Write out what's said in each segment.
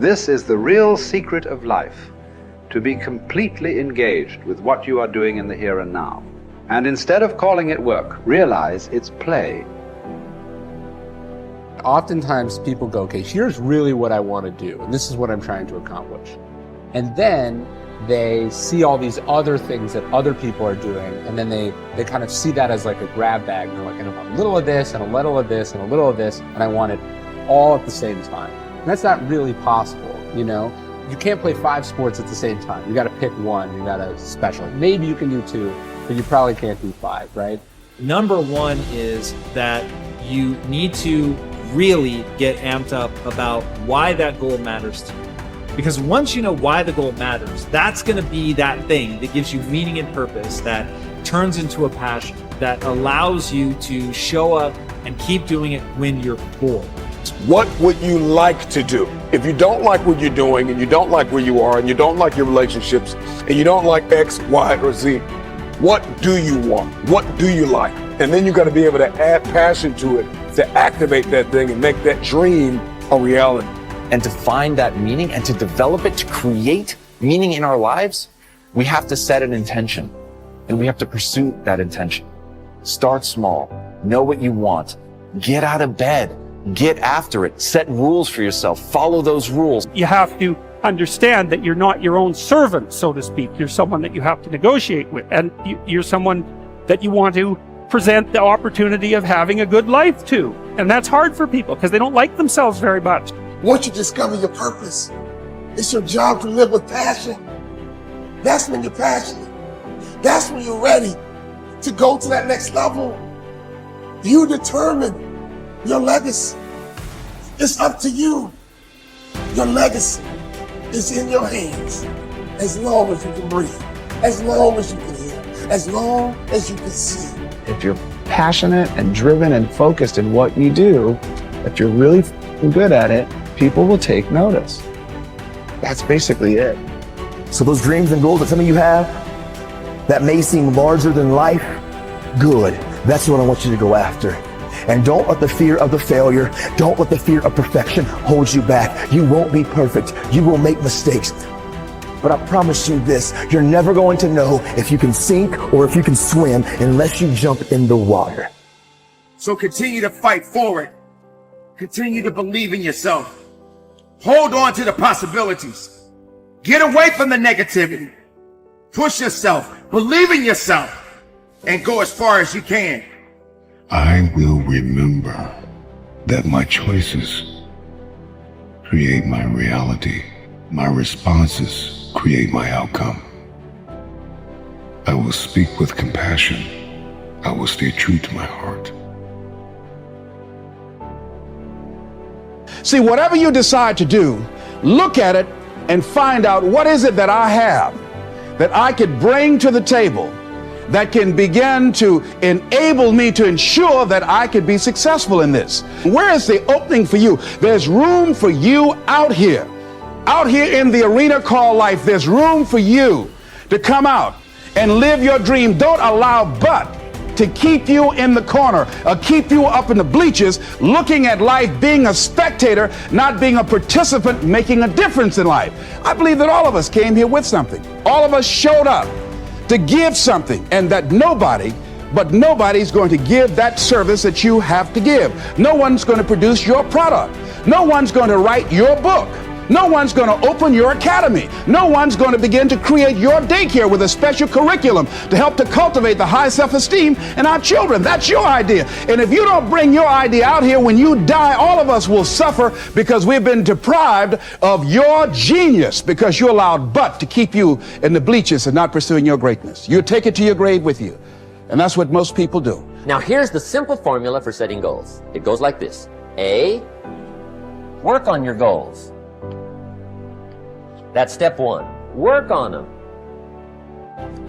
This is the real secret of life, to be completely engaged with what you are doing in the here and now. And instead of calling it work, realize it's play. Oftentimes people go, okay, here's really what I want to do, and this is what I'm trying to accomplish. And then they see all these other things that other people are doing, and then they kind of see that as like a grab bag. And they're like, I want a little of this, and a little of this, and a little of this, and I want it all at the same time. And that's not really possible, you know? You can't play 5 sports at the same time. You got to pick one, you got to specialize. Maybe you can do 2, but you probably can't do 5, right? Number one is that you need to really get amped up about why that goal matters to you. Because once you know why the goal matters, that's going to be that thing that gives you meaning and purpose, that turns into a passion, that allows you to show up and keep doing it when you're bored. What would you like to do? If you don't like what you're doing, and you don't like where you are, and you don't like your relationships, and you don't like X, Y, or Z, what do you want? What do you like? And then you got to be able to add passion to it, to activate that thing and make that dream a reality. And to find that meaning and to develop it, to create meaning in our lives, we have to set an intention and we have to pursue that intention. Start small, know what you want, get out of bed, get after it, set rules for yourself, follow those rules. You have to understand that you're not your own servant, so to speak. You're someone that you have to negotiate with, and you're someone that you want to present the opportunity of having a good life to. And that's hard for people because they don't like themselves very much. Once you discover your purpose, it's your job to live with passion. That's when you're passionate. That's when you're ready to go to that next level. You determine your legacy. It's up to you. Your legacy is in your hands. As long as you can breathe, as long as you can hear, as long as you can see. If you're passionate and driven and focused in what you do, if you're really good at it, people will take notice. That's basically it. So those dreams and goals that some of you have that may seem larger than life, good. That's what I want you to go after. And don't let the fear of the failure, don't let the fear of perfection hold you back. You won't be perfect. You will make mistakes. But I promise you this, you're never going to know if you can sink or if you can swim unless you jump in the water. So continue to fight forward. Continue to believe in yourself. Hold on to the possibilities. Get away from the negativity. Push yourself, believe in yourself, and go as far as you can. I will remember that my choices create my reality. My responses create my outcome. I will speak with compassion. I will stay true to my heart. See, whatever you decide to do, look at it and find out what is it that I have that I could bring to the table that can begin to enable me to ensure that I could be successful in this. Where is the opening for you? There's room for you out here in the arena called life. There's room for you to come out and live your dream. Don't allow but to keep you in the corner or keep you up in the bleachers looking at life, being a spectator, not being a participant, making a difference in life. I believe that all of us came here with something. All of us showed up to give something, and that nobody's going to give that service that you have to give. No one's going to produce your product. No one's going to write your book. No one's going to open your academy. No one's going to begin to create your daycare with a special curriculum to help to cultivate the high self-esteem in our children. That's your idea. And if you don't bring your idea out here, when you die, all of us will suffer because we've been deprived of your genius because you allowed but to keep you in the bleachers and not pursuing your greatness. You take it to your grave with you. And that's what most people do. Now here's the simple formula for setting goals. It goes like this. A, work on your goals. That's step 1. Work on them.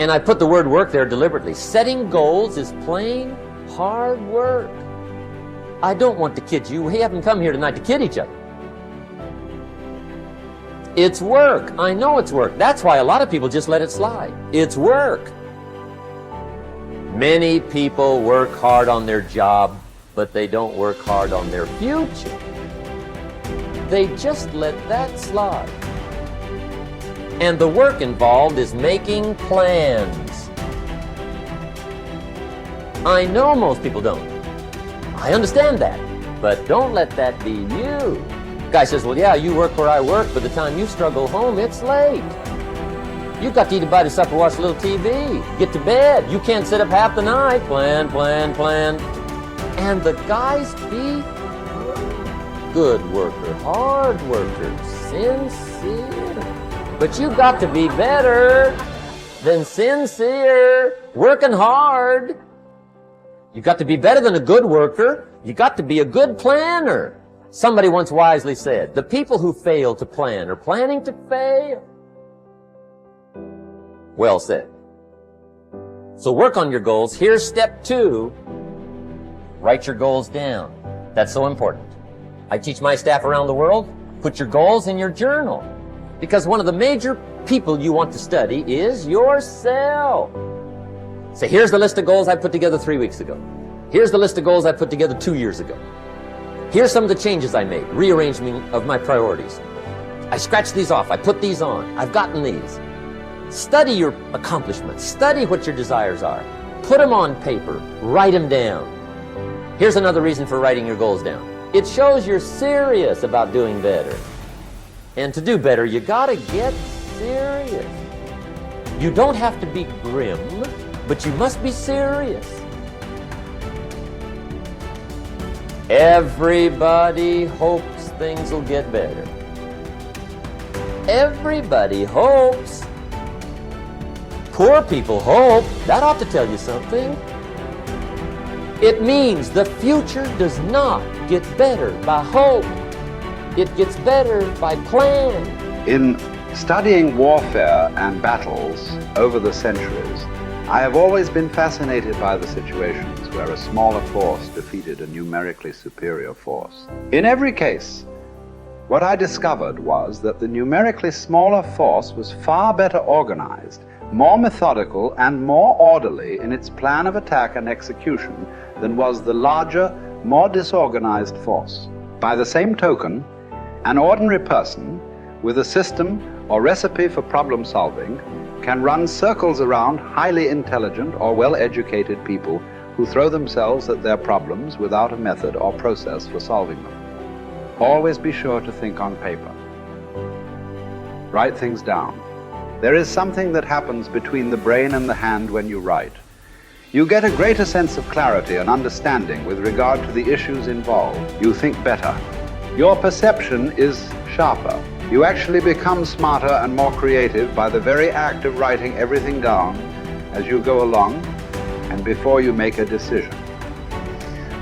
And I put the word work there deliberately. Setting goals is plain hard work. I don't want to kid you. We haven't come here tonight to kid each other. It's work. I know it's work. That's why a lot of people just let it slide. It's work. Many people work hard on their job, but they don't work hard on their future. They just let that slide. And the work involved is making plans. I know most people don't. I understand that, but don't let that be you. Guy says, well, yeah, you work where I work. By the time you struggle home, it's late. You've got to eat a bite of supper, watch a little TV, get to bed. You can't sit up half the night. Plan, plan, plan. And the guys be good worker, hard worker, sincere. But you've got to be better than sincere, working hard. You've got to be better than a good worker. You've got to be a good planner. Somebody once wisely said, the people who fail to plan are planning to fail. Well said. So work on your goals. Here's step 2. Write your goals down. That's so important. I teach my staff around the world, put your goals in your journal. Because one of the major people you want to study is yourself. Say, here's the list of goals I put together 3 weeks ago. Here's the list of goals I put together 2 years ago. Here's some of the changes I made, rearrangement of my priorities. I scratched these off, I put these on, I've gotten these. Study your accomplishments, study what your desires are. Put them on paper, write them down. Here's another reason for writing your goals down. It shows you're serious about doing better. And to do better, you gotta get serious. You don't have to be grim, but you must be serious. Everybody hopes things will get better. Everybody hopes. Poor people hope. That ought to tell you something. It means the future does not get better by hope. It gets better by plan. In studying warfare and battles over the centuries, I have always been fascinated by the situations where a smaller force defeated a numerically superior force. In every case, what I discovered was that the numerically smaller force was far better organized, more methodical, and more orderly in its plan of attack and execution than was the larger, more disorganized force. By the same token, an ordinary person with a system or recipe for problem solving can run circles around highly intelligent or well-educated people who throw themselves at their problems without a method or process for solving them. Always be sure to think on paper. Write things down. There is something that happens between the brain and the hand when you write. You get a greater sense of clarity and understanding with regard to the issues involved. You think better. Your perception is sharper. You actually become smarter and more creative by the very act of writing everything down as you go along and before you make a decision.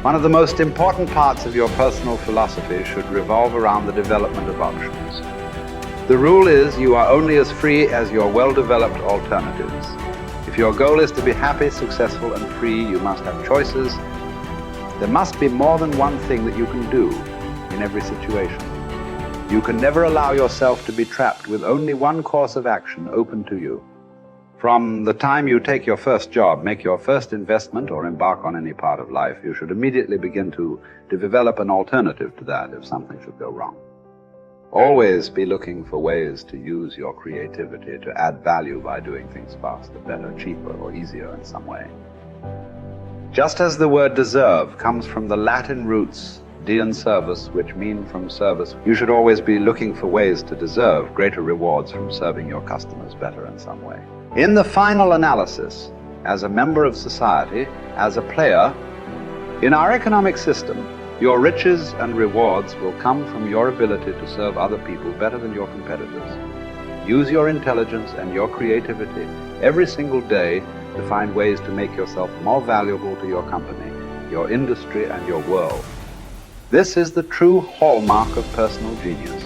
One of the most important parts of your personal philosophy should revolve around the development of options. The rule is you are only as free as your well-developed alternatives. If your goal is to be happy, successful, and free, you must have choices. There must be more than one thing that you can do in every situation. You can never allow yourself to be trapped with only one course of action open to you. From the time you take your first job, make your first investment, or embark on any part of life, you should immediately begin to develop an alternative to that if something should go wrong. Always be looking for ways to use your creativity to add value by doing things faster, better, cheaper, or easier in some way. Just as the word deserve comes from the Latin roots de and servus, which mean from service, you should always be looking for ways to deserve greater rewards from serving your customers better in some way. In the final analysis, as a member of society, as a player, in our economic system, your riches and rewards will come from your ability to serve other people better than your competitors. Use your intelligence and your creativity every single day to find ways to make yourself more valuable to your company, your industry, and your world. This is the true hallmark of personal genius.